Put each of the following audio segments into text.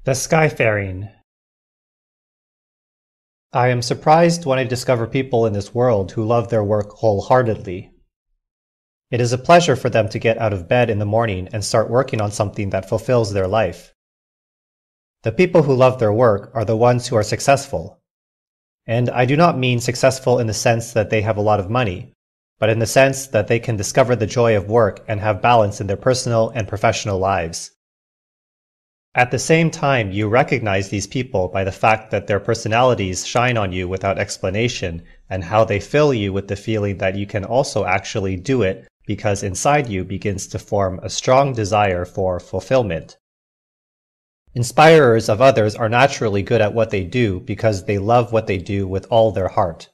The Skyfaring. I am surprised when I discover people in this world who love their work wholeheartedly. It is a pleasure for them to get out of bed in the morning and start working on something that fulfills their life. The people who love their work are the ones who are successful. And I do not mean successful in the sense that they have a lot of money, but in the sense that they can discover the joy of work and have balance in their personal and professional lives. At the same time, you recognize these people by the fact that their personalities shine on you without explanation and how they fill you with the feeling that you can also actually do it because inside you begins to form a strong desire for fulfillment. Inspirers of others are naturally good at what they do because they love what they do with all their heart.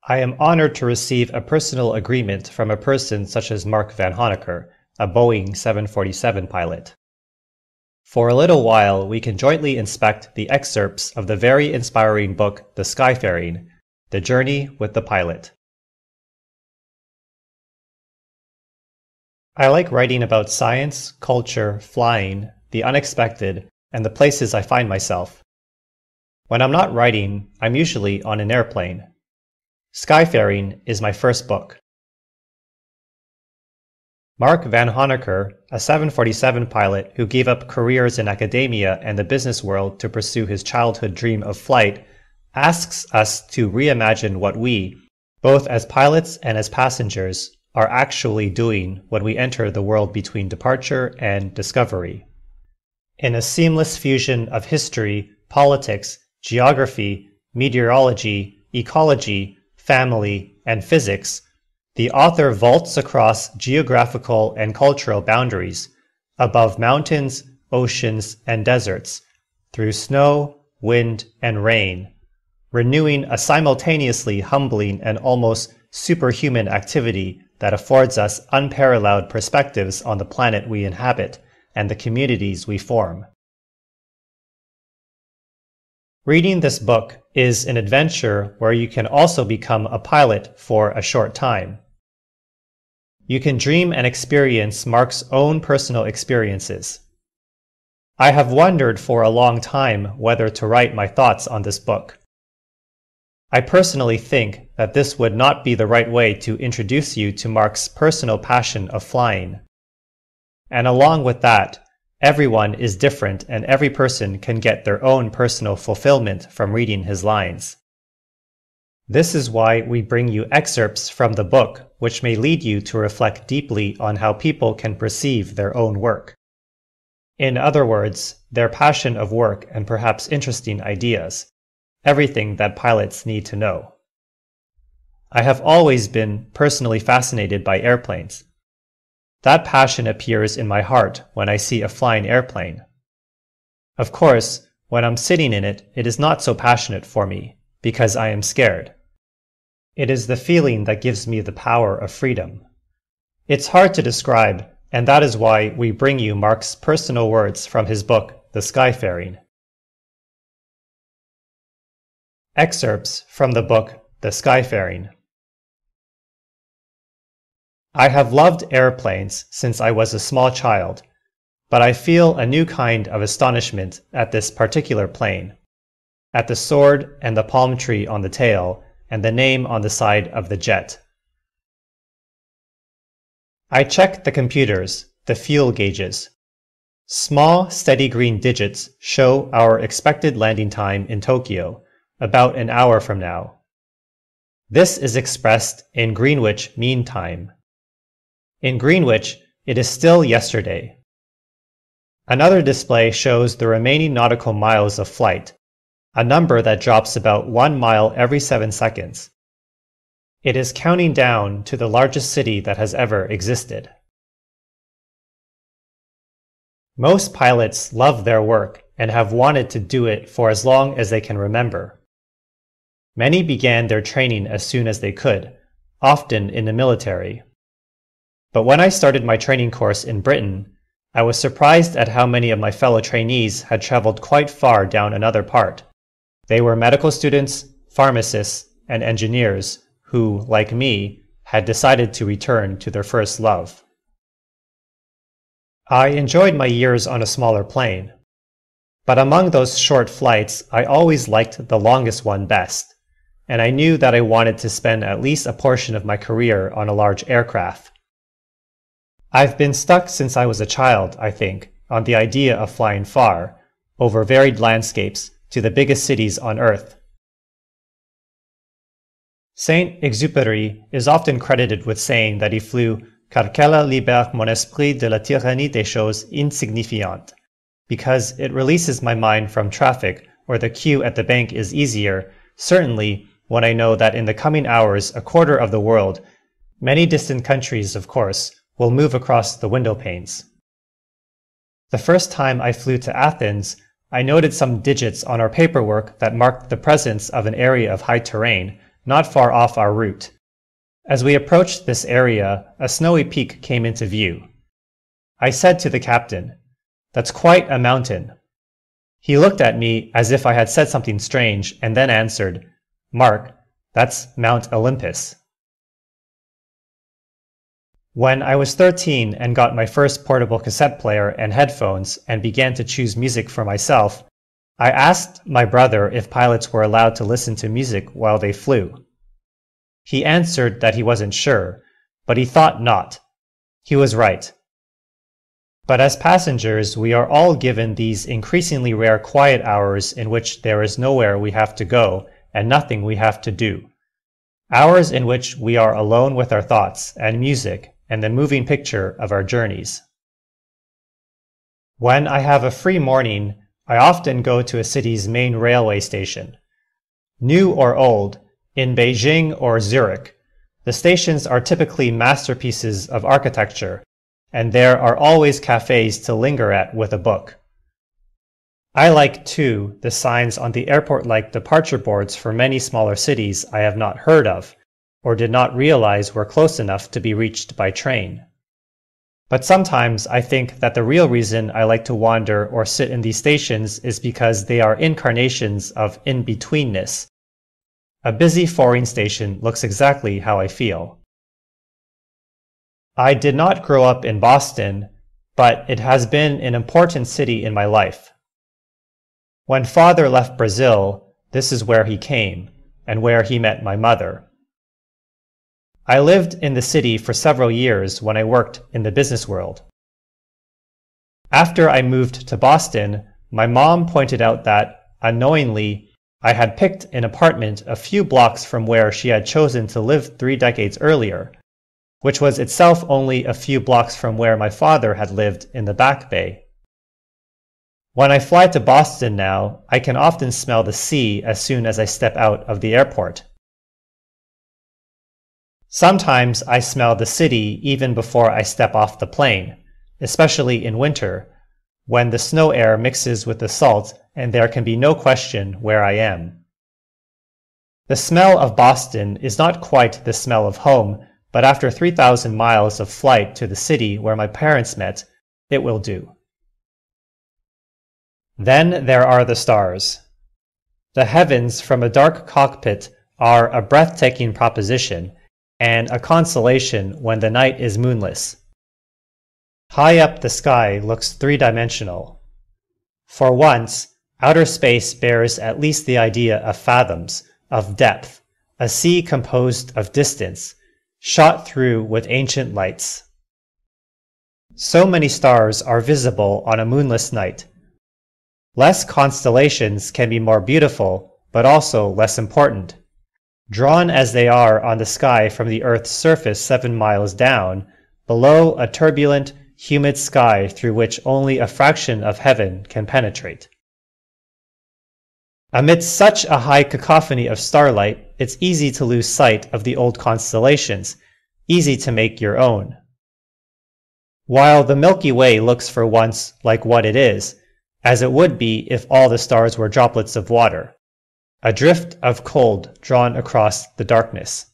I am honored to receive a personal agreement from a person such as Mark Van Honecker, a Boeing 747 pilot. For a little while, we can jointly inspect the excerpts of the very inspiring book, The Skyfaring, The Journey with the Pilot. I like writing about science, culture, flying, the unexpected, and the places I find myself. When I'm not writing, I'm usually on an airplane. Skyfaring is my first book. Mark Van Honecker, a 747 pilot who gave up careers in academia and the business world to pursue his childhood dream of flight, asks us to reimagine what we, both as pilots and as passengers, are actually doing when we enter the world between departure and discovery. In a seamless fusion of history, politics, geography, meteorology, ecology, family, and physics, the author vaults across geographical and cultural boundaries, above mountains, oceans, and deserts, through snow, wind, and rain, renewing a simultaneously humbling and almost superhuman activity that affords us unparalleled perspectives on the planet we inhabit and the communities we form. Reading this book is an adventure where you can also become a pilot for a short time. You can dream and experience Mark's own personal experiences. I have wondered for a long time whether to write my thoughts on this book. I personally think that this would not be the right way to introduce you to Mark's personal passion of flying. And along with that, everyone is different and every person can get their own personal fulfillment from reading his lines. This is why we bring you excerpts from the book, which may lead you to reflect deeply on how people can perceive their own work. In other words, their passion of work and perhaps interesting ideas, everything that pilots need to know. I have always been personally fascinated by airplanes. That passion appears in my heart when I see a flying airplane. Of course, when I'm sitting in it, it is not so passionate for me, because I am scared. It is the feeling that gives me the power of freedom. It's hard to describe, and that is why we bring you Mark's personal words from his book, The Skyfaring. Excerpts from the book, The Skyfaring. I have loved airplanes since I was a small child, but I feel a new kind of astonishment at this particular plane, at the sword and the palm tree on the tail, and the name on the side of the jet. I check the computers, the fuel gauges. Small, steady green digits show our expected landing time in Tokyo, about an hour from now. This is expressed in Greenwich Mean Time. In Greenwich, it is still yesterday. Another display shows the remaining nautical miles of flight, a number that drops about 1 mile every 7 seconds. It is counting down to the largest city that has ever existed. Most pilots love their work and have wanted to do it for as long as they can remember. Many began their training as soon as they could, often in the military. But when I started my training course in Britain, I was surprised at how many of my fellow trainees had traveled quite far down another part. They were medical students, pharmacists, and engineers who, like me, had decided to return to their first love. I enjoyed my years on a smaller plane. But among those short flights, I always liked the longest one best, and I knew that I wanted to spend at least a portion of my career on a large aircraft. I've been stuck since I was a child, I think, on the idea of flying far, over varied landscapes, to the biggest cities on Earth. Saint-Exupéry is often credited with saying that he flew car qu'elle libère mon esprit de la tyrannie des choses insignifiantes, because it releases my mind from traffic or the queue at the bank is easier, certainly when I know that in the coming hours a quarter of the world, many distant countries of course, will move across the window panes. The first time I flew to Athens, I noted some digits on our paperwork that marked the presence of an area of high terrain not far off our route. As we approached this area, a snowy peak came into view. I said to the captain, "That's quite a mountain." He looked at me as if I had said something strange and then answered, "Mark, that's Mount Olympus." When I was 13 and got my first portable cassette player and headphones and began to choose music for myself, I asked my brother if pilots were allowed to listen to music while they flew. He answered that he wasn't sure, but he thought not. He was right. But as passengers, we are all given these increasingly rare quiet hours in which there is nowhere we have to go and nothing we have to do. Hours in which we are alone with our thoughts and music and the moving picture of our journeys. When I have a free morning, I often go to a city's main railway station. New or old, in Beijing or Zurich, the stations are typically masterpieces of architecture, and there are always cafes to linger at with a book. I like, too, the signs on the airport-like departure boards for many smaller cities I have not heard of, or did not realize were close enough to be reached by train. But sometimes I think that the real reason I like to wander or sit in these stations is because they are incarnations of in-betweenness. A busy foreign station looks exactly how I feel. I did not grow up in Boston, but it has been an important city in my life. When father left Brazil, this is where he came, and where he met my mother. I lived in the city for several years when I worked in the business world. After I moved to Boston, my mom pointed out that, unknowingly, I had picked an apartment a few blocks from where she had chosen to live 3 decades earlier, which was itself only a few blocks from where my father had lived in the Back Bay. When I fly to Boston now, I can often smell the sea as soon as I step out of the airport. Sometimes I smell the city even before I step off the plane, especially in winter, when the snow air mixes with the salt and there can be no question where I am. The smell of Boston is not quite the smell of home, but after 3,000 miles of flight to the city where my parents met, it will do. Then there are the stars. The heavens from a dark cockpit are a breathtaking proposition, and a consolation when the night is moonless. High up the sky looks three-dimensional. For once, outer space bears at least the idea of fathoms, of depth, a sea composed of distance, shot through with ancient lights. So many stars are visible on a moonless night. Less constellations can be more beautiful, but also less important. Drawn as they are on the sky from the Earth's surface 7 miles down, below a turbulent, humid sky through which only a fraction of heaven can penetrate. Amidst such a high cacophony of starlight, it's easy to lose sight of the old constellations, easy to make your own. While the Milky Way looks for once like what it is, as it would be if all the stars were droplets of water, a drift of cold drawn across the darkness.